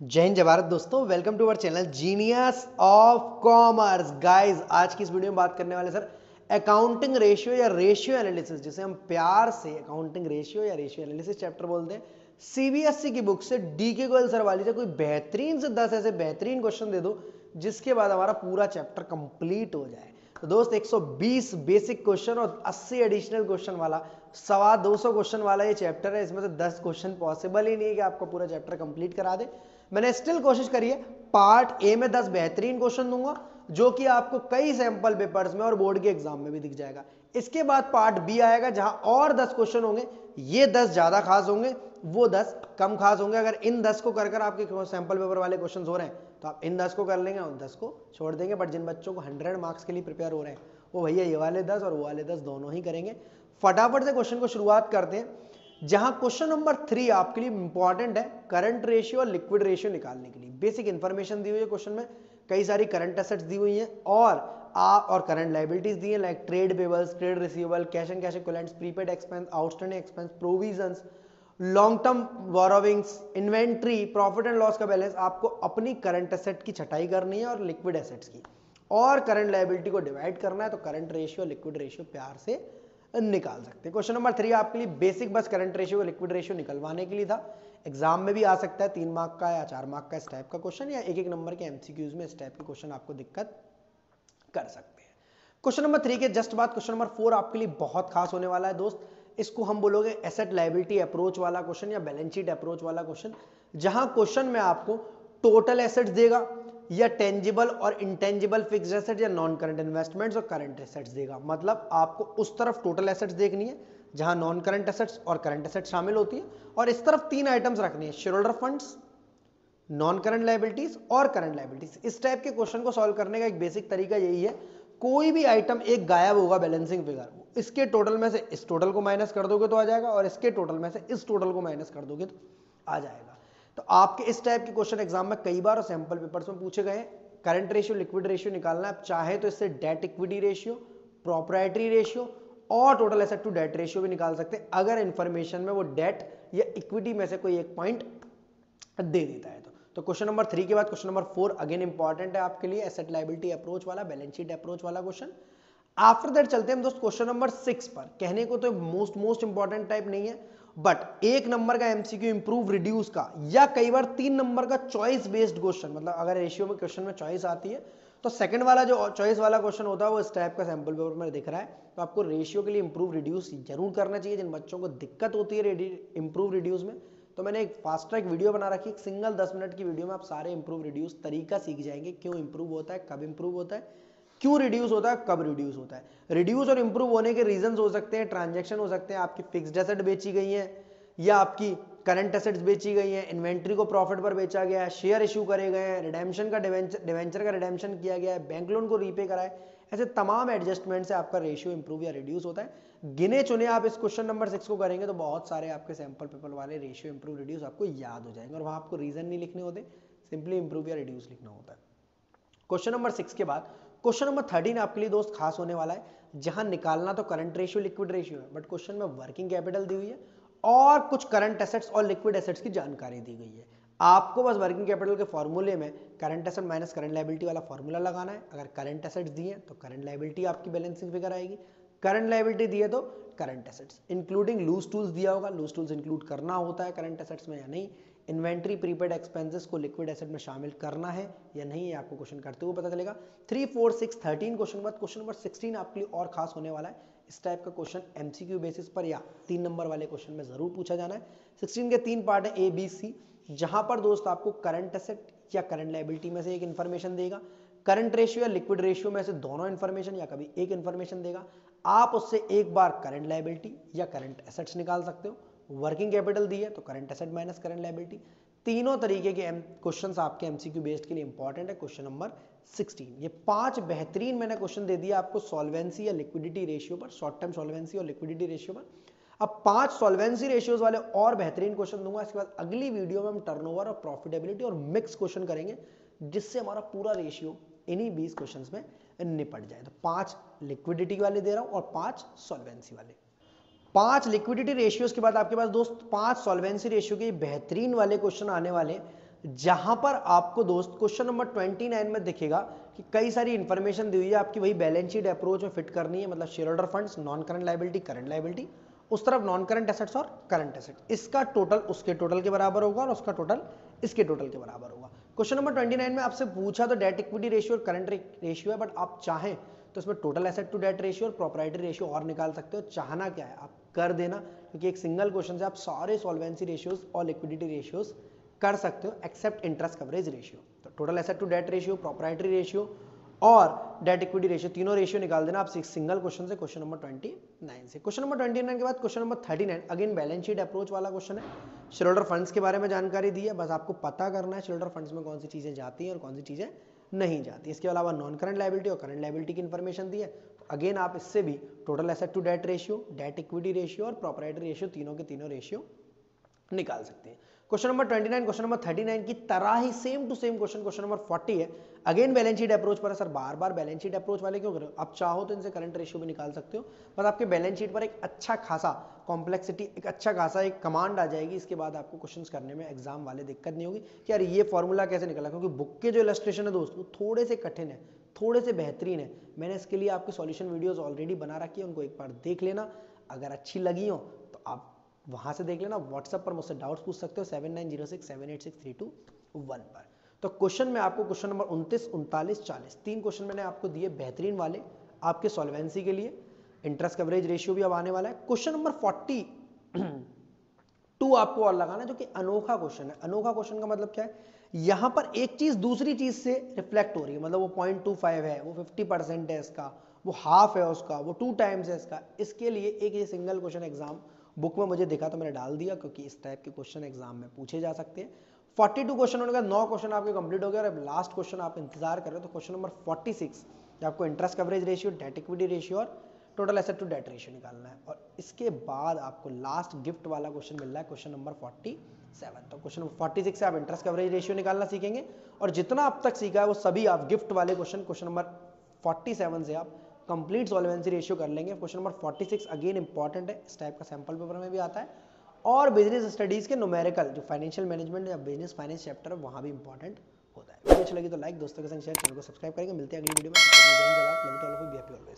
जय हिंद जय भारत दोस्तों, welcome to our channel genius of commerce. Guys, आज की इस वीडियो में बात करने वाले सर अकाउंटिंग रेशियो या रेशियो एनालिसिस, जिसे हम प्यार से अकाउंटिंग रेशियो या रेशियो एनालिसिस चैप्टर बोलते हैं। सीबीएसई की बुक से डीके गोयल सर वाली से कोई बेहतरीन से 10 ऐसे बेहतरीन क्वेश्चन दे दो जिसके बाद हमारा पूरा चैप्टर कंप्लीट हो जाए। तो दोस्त 120 बेसिक क्वेश्चन और 80 एडिशनल क्वेश्चन वाला 250 क्वेश्चन वाला ये चैप्टर है। इसमें से 10 क्वेश्चन पॉसिबल ही नहीं है कि आपको पूरा चैप्टर कंप्लीट करा दे। मैंने स्टिल कोशिश करी है। पार्ट ए में 10 बेहतरीन क्वेश्चन दूंगा जो कि आपको कई सैंपल पेपर्स में और बोर्ड के एग्जाम में भी दिख जाएगा। इसके बाद पार्ट बी आएगा जहां और 10 क्वेश्चन होंगे। ये 10 ज्यादा खास होंगे, वो 10 कम खास होंगे। अगर इन 10 को कर आपके सैंपल पेपर वाले क्वेश्चन हो रहे हैं तो आप इन 10 को कर लेंगे, उन 10 को छोड़ देंगे। बट जिन बच्चों को 100 मार्क्स के लिए प्रिपेयर हो रहे हैं वो भैया ये वाले 10 और वो वाले 10 दोनों ही करेंगे। फटाफट से क्वेश्चन को शुरुआत करते हैं, जहां क्वेश्चन नंबर 3 आपके लिए इंपॉर्टेंट है करंट रेशियो और लिक्विड रेशियो निकालने के लिए। बेसिक इंफॉर्मेशन दी हुई है क्वेश्चन में, कई सारी करंट एसेट्स दी हुई हैं और करंट लायबिलिटीज दी हैं, like trade payables, trade receivable, cash and cash equivalents, prepaid expense, outstanding expense, provisions, long term borrowings, inventory, profit and loss का बैलेंस। आपको अपनी करंट एसेट की छटाई करनी है और लिक्विड एसेट्स की, और करंट लायबिलिटी को डिवाइड करना है। तो करंट रेशियो लिक्विड रेशियो प्यार से निकाल सकते हैं। क्वेश्चन नंबर 3 आपके लिए बेसिक बस करंट रेशियो और लिक्विड रेशियो निकलवाने के लिए था। एग्जाम में भी आ सकता है 3 मार्क का या 4 मार्क का इस टाइप का क्वेश्चन, या एक नंबर के एमसीक्यूज में इस टाइप के क्वेश्चन आपको दिक्कत कर सकते हैं। क्वेश्चन नंबर 3 के जस्ट बाद क्वेश्चन नंबर 4 आपके लिए बहुत खास होने वाला है दोस्त। इसको हम बोलोगे एसेट लायबिलिटी अप्रोच वाला क्वेश्चन या बैलेंस शीट अप्रोच वाला क्वेश्चन, जहां क्वेश्चन में आपको टोटल एसेट्स देगा या टेंजिबल और इंटेंजिबल फिक्स्ड एसेट या नॉन करंट इन्वेस्टमेंट्स और करंट एसेट्स देगा। मतलब आपको उस तरफ टोटल एसेट्स देखनी है जहां नॉन करंट एसेट्स और करंट एसेट्स शामिल होती है, और इस तरफ 3 आइटम्स रखनी है, shareholder funds, non current liabilities और करंट लायबिलिटीज। इस टाइप के क्वेश्चन को सॉल्व करने का एक बेसिक तरीका यही है, कोई भी आइटम एक गायब होगा बैलेंसिंग फिगर, इसके टोटल में से इस टोटल को माइनस कर दोगे तो आ जाएगा, और इसके टोटल में से इस टोटल को माइनस कर दोगे तो आ जाएगा। तो आपके इस टाइप के क्वेश्चन एग्जाम में कई बार और सैंपल पेपर्स में पूछे गए। करंट रेशियो लिक्विड रेशियो निकालना है, आप चाहे तो इससे debt equity ratio, proprietary ratio और total asset to debt ratio भी निकाल सकते हैं, अगर इंफॉर्मेशन में वो डेट या इक्विटी में से कोई एक पॉइंट दे देता है। तो क्वेश्चन नंबर 3 के बाद क्वेश्चन नंबर 4 अगेन इंपॉर्टेंट है आपके लिए, एसेट लायबिलिटी अप्रोच वाला, बैलेंस शीट अप्रोच वाला क्वेश्चन। आफ्टर दैट चलते हैं हम दोस्त क्वेश्चन नंबर 6 पर। कहने को तो मोस्ट इंपॉर्टेंट टाइप नहीं है, बट 1 नंबर का एमसीक्यू इंप्रूव रिड्यूस का, या कई बार 3 नंबर का चॉइस बेस्ड क्वेश्चन, मतलब अगर रेशियो में क्वेश्चन में चॉइस आती है तो सेकंड वाला जो चॉइस वाला क्वेश्चन होता है वो इस टाइप का सैंपल पेपर में दिख रहा है। तो आपको रेशियो के लिए इंप्रूव रिड्यूस जरूर करना चाहिए। जिन बच्चों को दिक्कत होती है इंप्रूव रिड्यूस में, तो मैंने एक फास्ट ट्रैक वीडियो बना रखी है, एक सिंगल 10 मिनट की वीडियो में आप सारे इंप्रूव रिड्यूस तरीका सीख जाएंगे, क्यों इंप्रूव होता है, कब इंप्रूव होता है, क्यों रिड्यूस होता है, कब रिड्यूस होता है। रिड्यूस और इंप्रूव होने के रीजंस हो सकते हैं, ट्रांजैक्शन हो सकते हैं, आपकी फिक्स्ड एसेट बेची गई है या आपकी करंट एसेट्स बेची गई है, इन्वेंट्री को प्रॉफिट पर बेचा गया है, शेयर इशू करे गए हैं, रिडेम्पशन का डिवेंचर का रिडेम्पशन किया गया है, बैंक लोन को रीपे करा है। ऐसे तमाम एडजस्टमेंट से आपका रेशियो इंप्रूव या रिड्यूस होता है। गिने चुने आप इस क्वेश्चन नंबर 6 को करेंगे तो बहुत सारे आपके सैंपल पेपर वाले रेशियो इंप्रूव रिड्यूस आपको याद हो जाएंगे, और वहां आपको रीजन नहीं लिखने होते, सिंपली इंप्रूव या रिड्यूस लिखना होता है। क्वेश्चन नंबर 6 के बाद क्वेश्चन नंबर 13 आपके लिए दोस्त खास होने वाला है, जहां निकालना तो करंट रेशियो लिक्विड रेशियो है, बट क्वेश्चन में वर्किंग कैपिटल दी हुई है और कुछ करंट एसेट्स और लिक्विड एसेट्स की जानकारी दी गई है। आपको बस वर्किंग कैपिटल के फॉर्मूले में current asset minus current liability वाला फॉर्मूला लगाना है। अगर करंट एसेट्स दिए तो करंट लायबिलिटी आपकी बैलेंसिंग फिगर आएगी, करंट लायबिलिटी दिए तो current assets, including loose tools दिया होगा, लूज टूल्स इंक्लूड करना होता है करंट एसेट्स में या नहीं, इन्वेंट्री प्रीपेड एक्सपेंसेस को लिक्विड एसेट में शामिल करना है या नहीं, ये आपको क्वेश्चन करते हुए पता चलेगा। 3, 4, 6, 13 क्वेश्चन के बाद क्वेश्चन नंबर 16 आपके लिए और खास होने वाला है। इस टाइप का क्वेश्चन एमसीक्यू बेसिस पर या 3 नंबर वाले क्वेश्चन में जरूर पूछा जाना है। 16 के 3 पार्ट है, ए बी सी, जहां पर दोस्त आपको करंट एसेट या करंट लायबिलिटी में से एक इंफॉर्मेशन देगा, करंट रेशियो या लिक्विड रेशियो में से दोनों इंफॉर्मेशन या कभी एक इंफॉर्मेशन देगा। आप उससे एक बार करंट लायबिलिटी या करंट एसेट्स निकाल सकते हो। वर्किंग कैपिटल दी है तो current asset minus current liability. तीनों तरीके के क्वेश्चंस आपके एमसीक्यू बेस्ड के लिए इंपॉर्टेंट है। क्वेश्चन नंबर 16, ये 5 बेहतरीन मैंने क्वेश्चन दे दिया आपको सॉल्वेंसी या लिक्विडिटी रेशियो पर, शॉर्ट टर्म सॉल्वेंसी और लिक्विडिटी रेशियो पर। अब 5 सॉल्वेंसी रेशियोज वाले और बेहतरीन क्वेश्चन दूंगा। इसके बाद अगली वीडियो में हम टर्नओवर और प्रॉफिटेबिलिटी और मिक्स क्वेश्चन करेंगे, जिससे हमारा पूरा रेशियो इन्हीं 20 क्वेश्चंस में निपट जाए। तो 5 लिक्विडिटी वाले दे रहा हूं और 5 सॉल्वेंसी वाले। 5 लिक्विडिटी रेशियोज के बाद आपके पास दोस्त 5 सॉल्वेंसी रेशियो के बेहतरीन वाले क्वेश्चन आने वाले, जहां पर आपको दोस्त क्वेश्चन नंबर 29 में दिखेगा कि कई सारी इंफॉर्मेशन दी हुई है आपकी, वही बैलेंस शीट अप्रोच में फिट करनी है, मतलब share holder funds, non current liability, current liability, उस तरफ नॉन करंट एसेट्स और करंट एसेट्स, इसका टोटल उसके टोटल के बराबर होगा और उसका टोटल इसके टोटल के बराबर होगा। क्वेश्चन नंबर 29 में आपसे पूछा तो डेट इक्विटी रेशियो और करंट रेशियो है, बट आप चाहें तो इसमें total asset to debt ratio और प्रोप्राइटरी रेशियो और निकाल सकते हो। चाहना क्या है, आप कर देना, क्योंकि एक सिंगल क्वेश्चन से आप सारे सॉल्वेंसी रेशियोज और लिक्विडिटी रेशियोज कर सकते हो एक्सेप्ट इंटरेस्ट कवरेज रेशियो। तो total asset to debt ratio, proprietary ratio और डेट इक्विटी रेशियो, तीनों रेशियो निकाल देना आप सिंगल क्वेश्चन से, क्वेश्चन नंबर 29 से। क्वेश्चन नंबर 29 के बाद question number 39 again balance sheet approach वाला क्वेश्चन है। शेयर होल्डर फंड्स के बारे में जानकारी दी है, बस आपको पता करना है शेयर होल्डर फंड्स में कौन सी चीजें जाती हैं और कौन सी चीजें नहीं जाती। इसके अलावा नॉन करंट लायबिलिटी और करंट लायबिलिटी की इंफॉर्मेशन दी है। तो अगेन आप इससे भी total asset to debt ratio, debt equity ratio और प्रॉपर्टी रेशियो, तीनों के तीनों रेशियो निकाल सकते हैं। क्वेश्चन नंबर 29 क्वेश्चन नंबर 39 की तरह ही same to same question number 40 है। अगेन बैलेंस शीट अप्रोच पर है। सर बार बार बैलेंस शीट अप्रोच वाले क्यों कर रहे हो? आप चाहो तो इनसे करंट रेशियो भी निकाल सकते हो, बस आपके बैलेंस शीट पर एक अच्छा खासा कॉम्प्लेक्सिटी, एक अच्छा खासा एक कमांड आ जाएगी। इसके बाद आपको क्वेश्चंस करने में एग्जाम वाले दिक्कत नहीं होगी कि यार ये फॉर्मूला कैसे निकला, क्योंकि बुक के जो इलस्ट्रेशन है दोस्त वो थोड़े से कठिन है, थोड़े से बेहतरीन है। मैंने इसके लिए आपके सॉल्यूशन वीडियोस ऑलरेडी बना रखी है, उनको एक बार देख लेना। अगर अच्छी लगी हो तो आप वहां से देख लेना। व्हाट्सएप पर मुझसे डाउट्स पूछ सकते हो 7906786321 पर। तो क्वेश्चन में आपको क्वेश्चन नंबर 29, 39, 40 तीन क्वेश्चन मैंने आपको दिए बेहतरीन वाले आपके सॉल्वेंसी के लिए। इंटरेस्ट कवरेज रेशियो भी अब आने वाला है। क्वेश्चन नंबर 42 आपको और लगाना है, जो कि अनोखा क्वेश्चन है। अनोखा क्वेश्चन का मतलब क्या है, यहां पर एक चीज दूसरी चीज से रिफ्लेक्ट हो रही है, मतलब वो 0.25 है, वो 50% है इसका, वो हाफ है उसका, वो 2 टाइम्स है इसका। इसके लिए एक ये सिंगल क्वेश्चन एग्जाम बुक में मुझे दिखा तो मैंने डाल दिया, क्योंकि इस टाइप के क्वेश्चन एग्जाम में पूछे जा सकते हैं। 42 क्वेश्चन होने का 9 क्वेश्चन आपके कंप्लीट हो गए और अब लास्ट क्वेश्चन आप इंतजार कर रहे हो। तो क्वेश्चन नंबर 46 आपको interest coverage ratio, debt equity ratio और total asset to debt ratio निकालना है। और इसके बाद आपको लास्ट गिफ्ट वाला क्वेश्चन मिल रहा है, क्वेश्चन नंबर 47। तो क्वेश्चन नंबर 46 से आप इंटरेस्ट कवरेज रेशियो निकालना सीखेंगे, और जितना अब तक सीखा है वो सभी आप गिफ्ट वाले क्वेश्चन नंबर 47 से आप कंप्लीट सॉल्वेंसी रेशियो कर लेंगे। क्वेश्चन नंबर 46 अगेन इंपॉर्टेंट है, इस टाइप का सैंपल पेपर में भी आता है, और बिजनेस स्टडीज के न्यूमेरिकल जो फाइनेंशियल मैनेजमेंट या बिजनेस फाइनेंस चैप्टर है वहां भी इंपॉर्टेंट होता है। वीडियो अच्छी लगी तो लाइक, दोस्तों के संग शेयर, चैनल को सब्सक्राइब करेंगे। मिलते हैं अगली वीडियो में। जय हिंद, जय Bharat, love you all of you, be happy always.